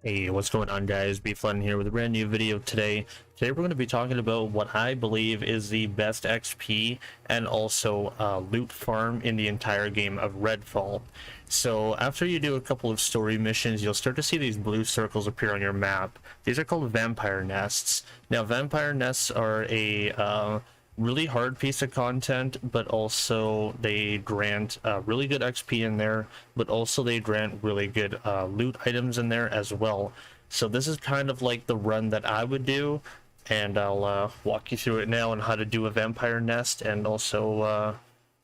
Hey, what's going on, guys? Bflattened here with a brand new video today. Today we're going to be talking about what I believe is the best XP and also loot farm in the entire game of Redfall. So after you do a couple of story missions, you'll start to see these blue circles appear on your map. These are called vampire nests. Now, vampire nests are a really hard piece of content, but also they grant really good XP in there, but also they grant really good loot items in there as well. So this is kind of like the run that I would do, and I'll walk you through it now on how to do a vampire nest, and also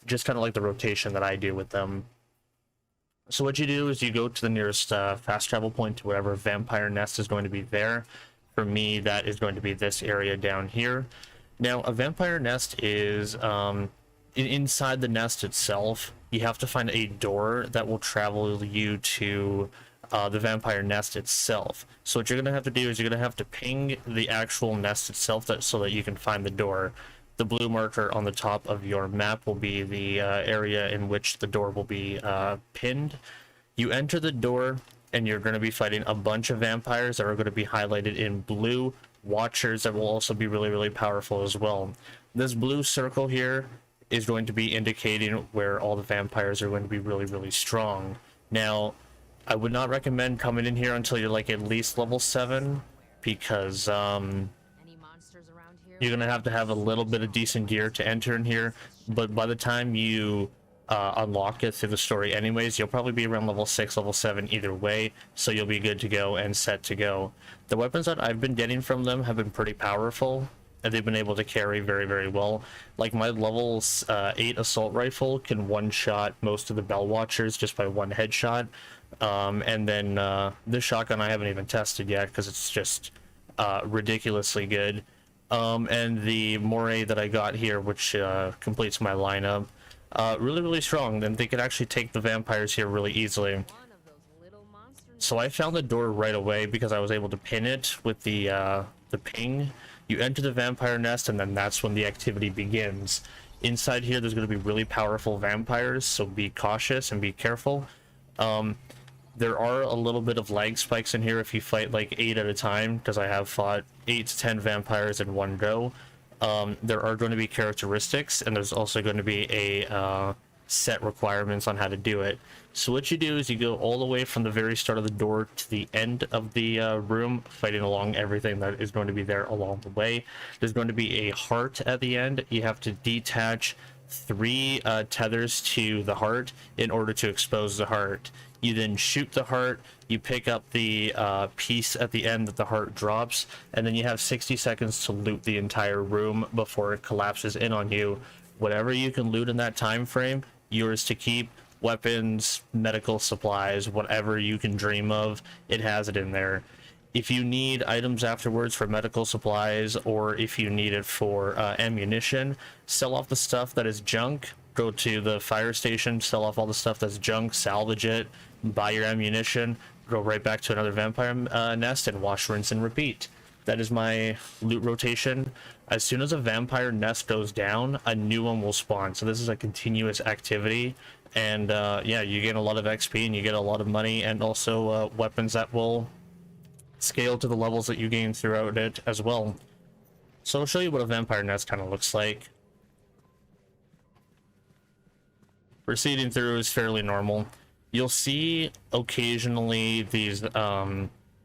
just kind of like the rotation that I do with them. So what you do is you go to the nearest fast travel point to whatever vampire nest is going to be there. For me, that is going to be this area down here. Now, a vampire nest is inside the nest itself. You have to find a door that will travel you to the vampire nest itself. So what you're going to have to do is you're going to have to ping the actual nest itself so that you can find the door. The blue marker on the top of your map will be the area in which the door will be pinned. You enter the door, and you're going to be fighting a bunch of vampires that are going to be highlighted in blue. Watchers that will also be really powerful as well. This blue circle here is going to be indicating where all the vampires are going to be really strong. Now, I would not recommend coming in here until you're like at least level 7, because you're gonna have to have a little bit of decent gear to enter in here, but by the time you unlock it through the story anyways, you'll probably be around level 6, level 7 either way, so you'll be good to go and set to go. The weapons that I've been getting from them have been pretty powerful, and they've been able to carry very well. Like my level 8 assault rifle can one-shot most of the bell watchers just by one headshot, and then this shotgun I haven't even tested yet because it's just ridiculously good. And the moray that I got here, which completes my lineup, really strong. Then they could actually take the vampires here really easily. So I found the door right away because I was able to pin it with the ping. You enter the vampire nest, and then that's when the activity begins. Inside here, there's going to be really powerful vampires, so be cautious and be careful. There are a little bit of lag spikes in here if you fight like 8 at a time, because I have fought 8 to 10 vampires in one go. There are going to be characteristics, and there's also going to be a set requirements on how to do it. So what you do is you go all the way from the very start of the door to the end of the room, fighting along everything that is going to be there along the way. There's going to be a heart at the end. You have to detach 3 tethers to the heart in order to expose the heart. You then shoot the heart, you pick up the piece at the end that the heart drops, and then you have 60 seconds to loot the entire room before it collapses in on you. Whatever you can loot in that time frame, yours to keep. Weapons, medical supplies, whatever you can dream of, it has it in there. If you need items afterwards for medical supplies, or if you need it for ammunition, sell off the stuff that is junk. Go to the fire station, sell off all the stuff that's junk, salvage it, buy your ammunition, go right back to another vampire nest, and wash, rinse, and repeat. That is my loot rotation. As soon as a vampire nest goes down, a new one will spawn. So this is a continuous activity, and yeah, you get a lot of XP and you get a lot of money, and also weapons that will scale to the levels that you gain throughout it as well. So I'll show you what a vampire nest kind of looks like. Proceeding through is fairly normal. You'll see occasionally these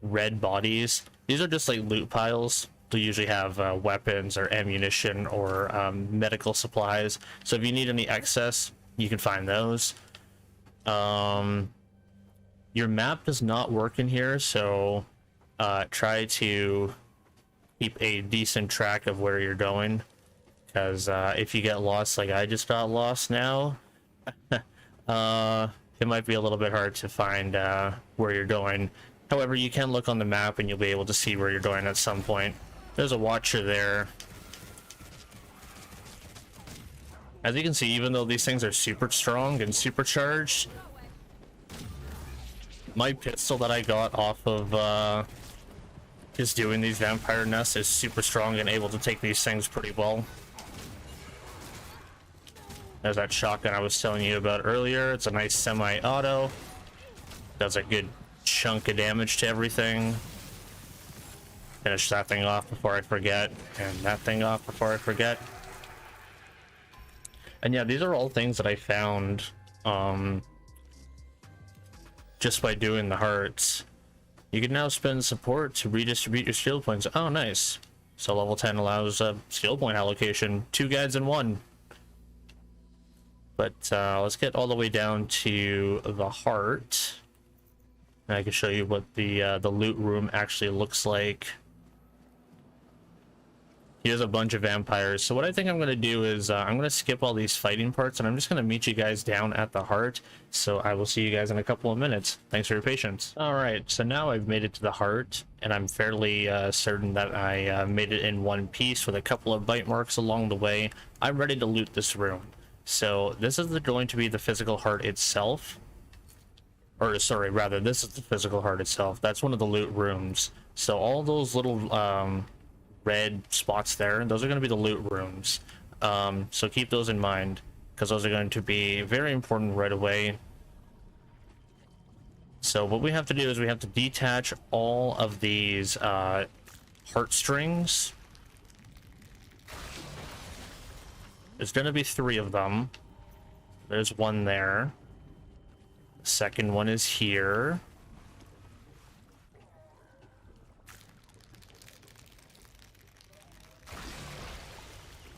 red bodies. These are just like loot piles. They usually have weapons or ammunition or medical supplies. So if you need any excess, you can find those. Your map does not work in here, so try to keep a decent track of where you're going, because if you get lost like I just got lost now, it might be a little bit hard to find where you're going. However, you can look on the map and you'll be able to see where you're going at some point. There's a watcher there. As you can see, even though these things are super strong and supercharged, my pistol that I got off of just doing these vampire nests is super strong and able to take these things pretty well. There's that shotgun I was telling you about earlier. It's a nice semi-auto. Does a good chunk of damage to everything. Finish that thing off before I forget, and that thing off before I forget. And yeah, these are all things that I found just by doing the hearts. You can now spend support to redistribute your skill points. Oh, nice. So level 10 allows skill point allocation, 2 guides in 1. But let's get all the way down to the heart. And I can show you what the loot room actually looks like. Here's a bunch of vampires. So what I think I'm going to do is I'm going to skip all these fighting parts, and I'm just going to meet you guys down at the heart. So I will see you guys in a couple of minutes. Thanks for your patience. All right, so now I've made it to the heart, and I'm fairly certain that I made it in one piece with a couple of bite marks along the way. I'm ready to loot this room. So this is going to be the physical heart itself. Or sorry, rather, this is the physical heart itself. That's one of the loot rooms. So all those little red spots there, those are going to be the loot rooms. So keep those in mind, because those are going to be very important right away. So what we have to do is we have to detach all of these heartstrings. There's going to be 3 of them. There's one there. The second one is here.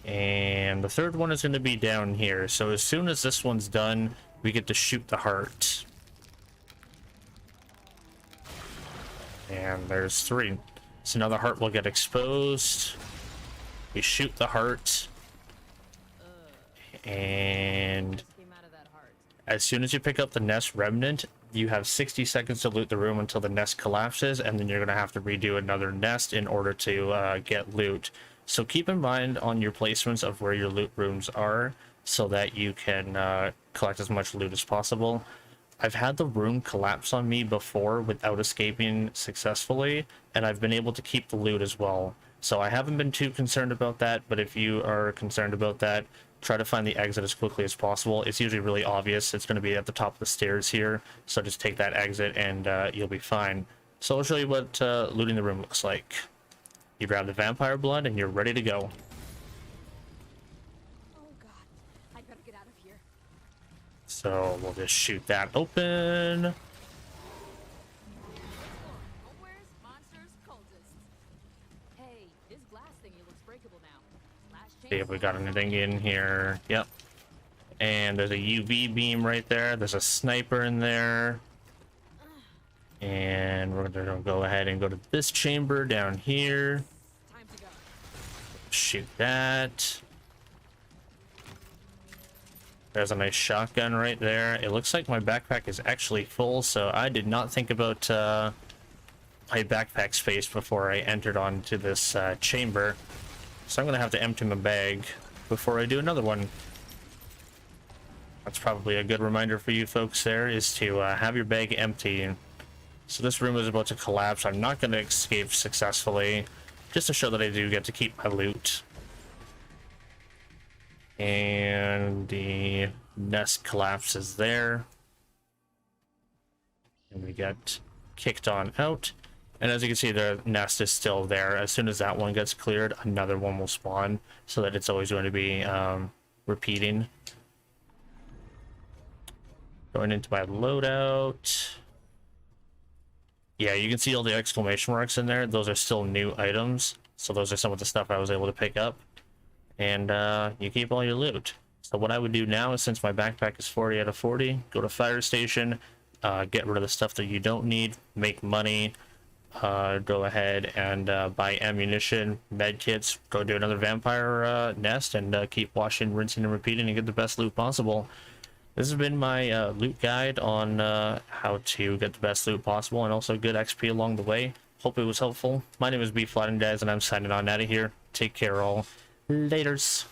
And the third one is going to be down here. So as soon as this one's done, we get to shoot the heart. And there's 3. So now the heart will get exposed. We shoot the heart. And as soon as you pick up the nest remnant, you have 60 seconds to loot the room until the nest collapses, and then you're going to have to redo another nest in order to get loot. So keep in mind on your placements of where your loot rooms are so that you can collect as much loot as possible. I've had the room collapse on me before without escaping successfully, and I've been able to keep the loot as well. So I haven't been too concerned about that, but if you are concerned about that, try to find the exit as quickly as possible. It's usually really obvious. It's going to be at the top of the stairs here, so just take that exit and you'll be fine. So I'll show you what looting the room looks like. You grab the vampire blood and you're ready to go. Oh god, I better get out of here. So we'll just shoot that open. Where's monsters, cultists? Hey, this glass thingy looks breakable now. See if we got anything in here. Yep. And there's a UV beam right there. There's a sniper in there. And we're gonna go ahead and go to this chamber down here. Time to go. Shoot that. There's a nice shotgun right there. It looks like my backpack is actually full, so I did not think about my backpack space before I entered onto this chamber. So I'm gonna have to empty my bag before I do another one. That's probably a good reminder for you folks there, is to have your bag empty. So this room is about to collapse. I'm not going to escape successfully, just to show that I do get to keep my loot. And the nest collapses there. And we get kicked on out. And as you can see, the nest is still there. As soon as that one gets cleared, another one will spawn, so that it's always going to be repeating. Going into my loadout. Yeah, you can see all the exclamation marks in there. Those are still new items. So those are some of the stuff I was able to pick up. And you keep all your loot. So what I would do now is, since my backpack is 40 out of 40, go to fire station, get rid of the stuff that you don't need, make money, go ahead and buy ammunition, med kits, go do another vampire nest, and keep washing, rinsing, and repeating and get the best loot possible. This has been my loot guide on how to get the best loot possible and also good XP along the way. Hope it was helpful. My name is Bflattened, guys, and I'm signing on out of here. Take care all. Laters.